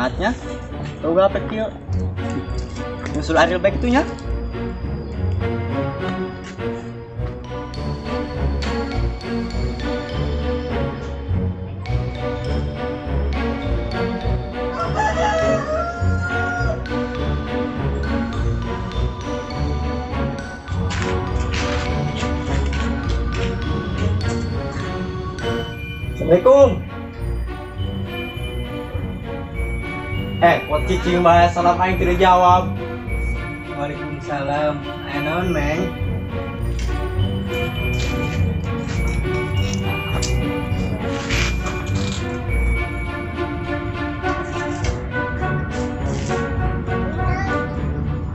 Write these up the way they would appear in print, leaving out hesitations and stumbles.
Saatnya tahu gak apa kieu? Nyusul Ariel baik itunya. Assalamualaikum. Buat cicing bahas salam aing tidak jawab. Waalaikumsalam. Anon, Meng.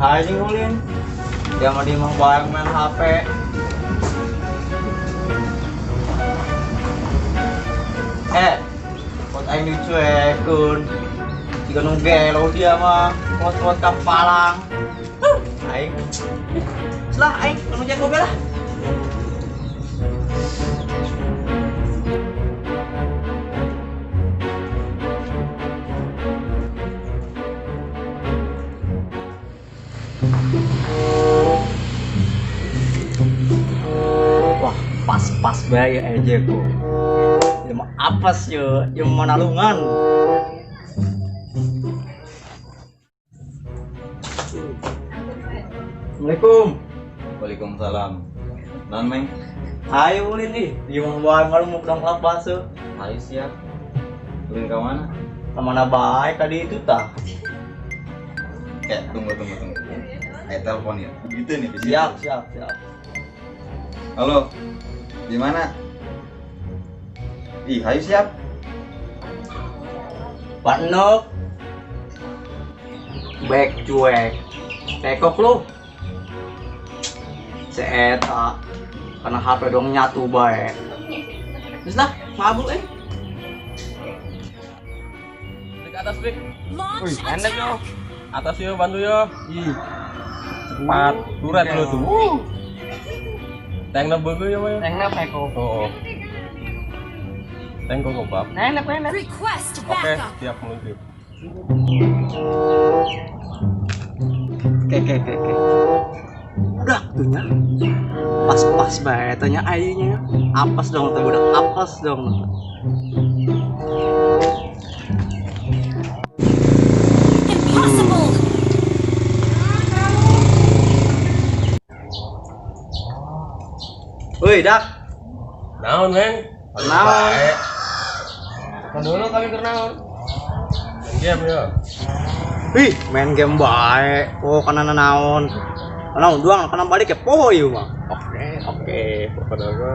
Hai Jing Ulin. Dia mah di mah bareng main HP. Buat aing dicuekun. Jika nunggelo dia mah buat kapalang. Aing. Selah aing nu jago bela. Wah, pas bae aja kok. Ya mah apes yo, yang manalungan. Assalamualaikum. Waalaikumsalam. Non Meng. Ayo Ulin nih, di mah bae malu mau pulang kelap baso. Ayo siap. Ulin ke mana? Kemana baik tadi itu tah? Tunggu. Telepon ya. Gitu nih. Siap. Halo. Di mana? Ih, ayo siap. Pak Nok. Baik cuek. Tekok lu. Seeta. Karena HP dong nyatu bae. Terus lah, mabuk Ke atas, Bik. Launch Enak yo. attack. Atas yo, bantu yo. Cepat. Duret lu tuh. Teng na beugeul ya, Meng. Teng na peko. Oh. Teng kok bab. Enak. Request Oke, backup. siap meluncur. Oke. Udah tuhnya. Pas bae tanya airnya. Apes dong tuh udah apes dong. Impossible. Woi, Dak. Naon, Meng? Naon? Kan dulu kami kernaon. Diam yo. Wih, main game bae. Oh, kana naon. Naon doang, kana balik ke poho ieu mah. Oke. Pada apa?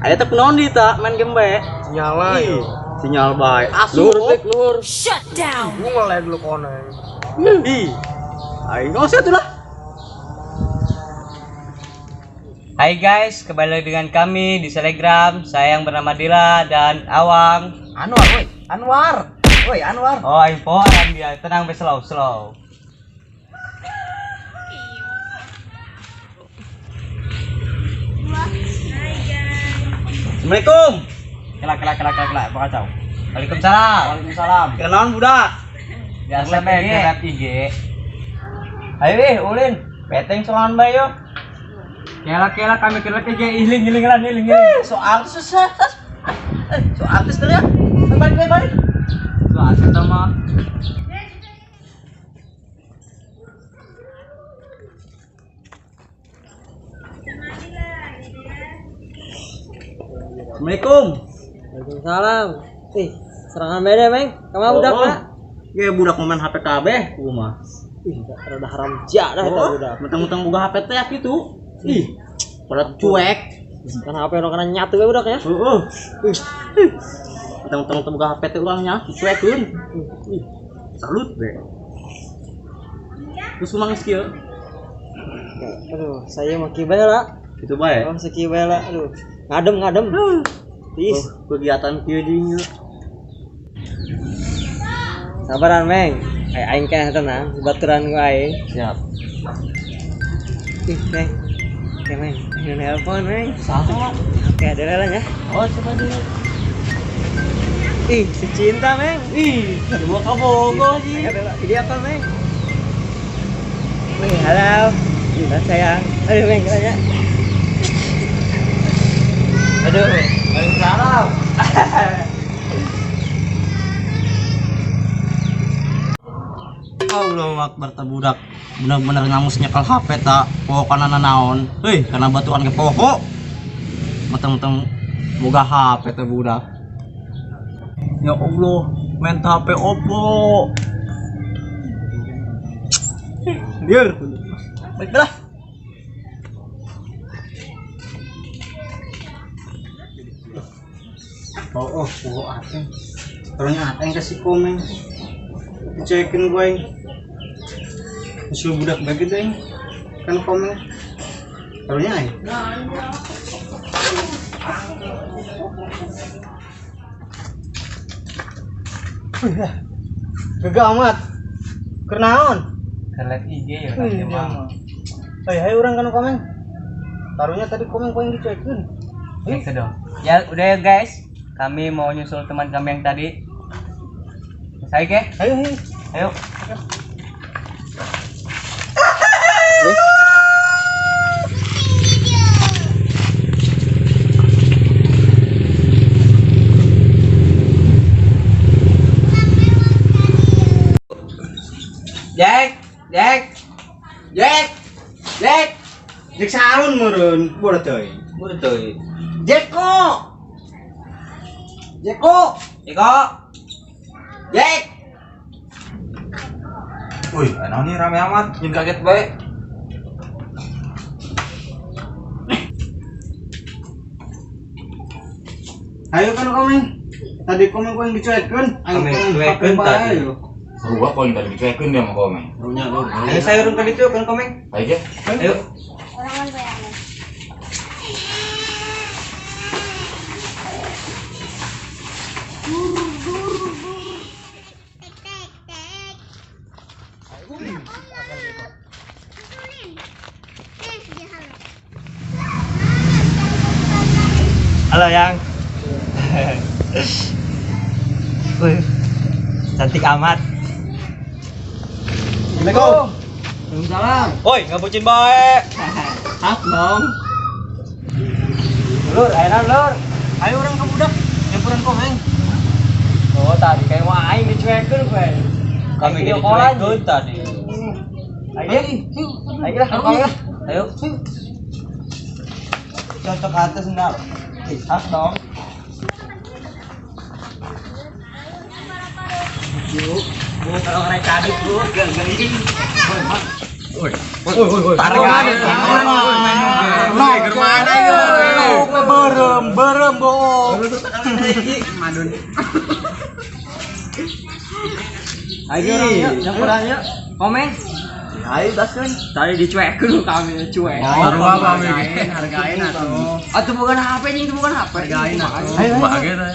Aya teh kunaon di ta main game bae. Nyala yo. Sinyal bae. Asuh. Luhur. Shut down. Gua ngelag lu koneng. Ih. Aing ngosot tuh lah. Hai guys, kembali lagi dengan kami di Telegram. Saya yang bernama Dila dan Awang. Anwar. Woi, Anwar. Oh, info orang dia. Tenang, be slow. Assalamualaikum. Kelak, apa kacau? Waalaikumsalam. Kenaon budak? Biasa be grab IG. Ayo ulin. Beteng sorangan bae yo. Kelak kami kelak IG iling. Soal susah. Soal artis dulu ya. Balik. Tuh asal sama. Assalamualaikum. Waalaikumsalam. Serangan beda, Meng. Kamu budak Oh. nak? Ya budak main HP kabeh kumaha. Rada haram jak dah eta budak. Mentang-mentang buka HP teh gitu. Ih, pada cuek. Kan HP orang kana nyatu we budak ya. Heeh. Mentang-mentang buka HP teh urangnya cuekeun. Ih, salut deh. Terus kumang skill. Aduh, saya mah kieu bae lah. Itu bae. Oh, sakieu bae lah. Aduh, ngadem. Tis, Kegiatan kieu dinya. sabaran, Meng. Aing kena tenang, baturan ku aing. Siap. Ih, Meng. Oke, Meng. Aing nelpon, Meng. Saha? Oke, ada lelan ya. Oh, coba dulu. Ih, si cinta, Meng. Ih, gua kabogo sih. Ini apa, Meng? Meng, halo. Gimana sayang? Aduh, Meng, tanya. Aduh, Waalaikumsalam. Allah Akbar budak bener-bener ngamus nyekel HP tak pohokan naon hei karena batuan ke poho meteng-meteng boga HP teh budak ya Allah main HP Oppo dia baiklah oh ateng ternyata ateng kasih komen cekin gue musuh budak begitu yang kan komen taruhnya ay gagak amat kenaon Kerlet IG ya hai orang kan komen taruhnya tadi komen gue yang dicekin dong. Ya udah ya guys, kami mau nyusul teman kami yang tadi. Saya ke? Ayo. Jack sarun meureun boleh teuy Jeko Jack Wih, enak nih rame amat, jangan kaget baik. ayo kan komen tadi komen gue yang dicuekin Komen dicuekin tadi. Seru apa yang tadi dicekin dia mau komen. Ayo saya urun ke itu kan komen. Ayo. Ayo. Halo yang. Wih, cantik amat. Assalamualaikum. Waalaikumsalam. Woi, ngabucin bae. Hap dong. Lur, lur. Ayo orang ke budak nyampuran komen Oh, tadi kayak mau aing dicuekin gue. Kami dicuekin tadi. Ayo. Ayo lah, ayo. Ayo. cocok atas enggak Hap dong. Bu, kalau ngerai tadi bro, geng-geng. tarik aja naik ke mana ya berem bohong Madun. Ayo orangnya, campurannya. Komen. ayo daskan Tadi dicuekin kami cuek. Baru apa kami? Hargain atuh. Atuh bukan HP nih, itu bukan HP. Hargain atuh. ayo Bahagia dah.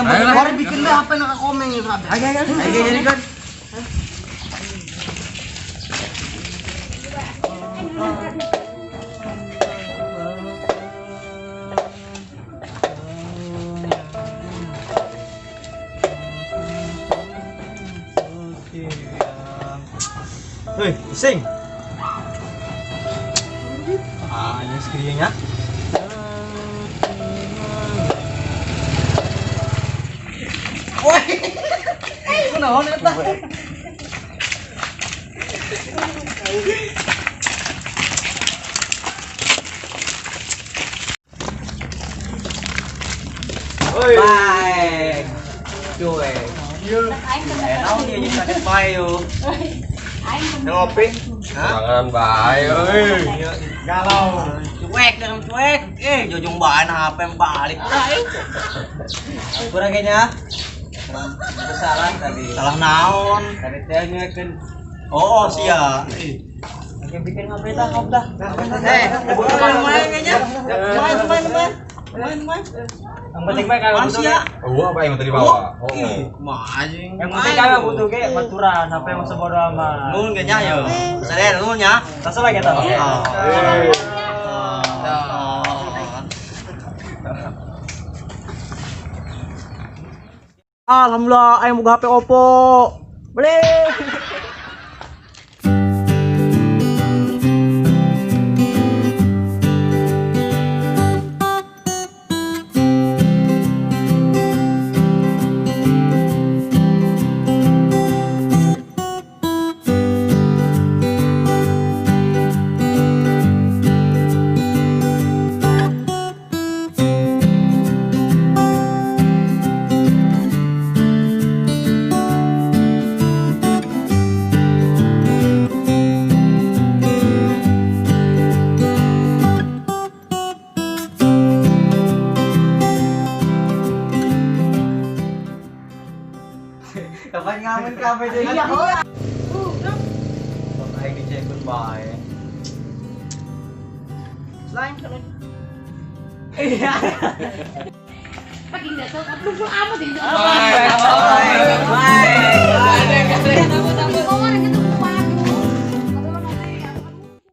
ayo orang bikin deh apa nak komen ya Ayo jadi kan. hei sing ini skrinya woi kunaon eta oi Baik. Cuek. Enak dia jadi sakit payu. ngopi Jangan bae euy. galau Cuek dengan cuek. Jojong bahan HP balik. Kurang kayaknya. Kesalahan tadi. salah naon Tadi teh nyuekeun. oh sia Oke bikin HP dah, kop dah. main kayaknya main Yang penting bae kalau butuh. manusia Apa yang tadi bawa? majing Yang penting kalau butuh ge baturan HP yang sebodo amat. nun kayaknya ya sadar nun ya Langsung lagi kita. alhamdulillah ayo boga HP Oppo. Beli. Kapan ngamen kafe jadi? Iya. Kok aing dicekun bae. Slime kan. Pag hindi to, at lupa amo din.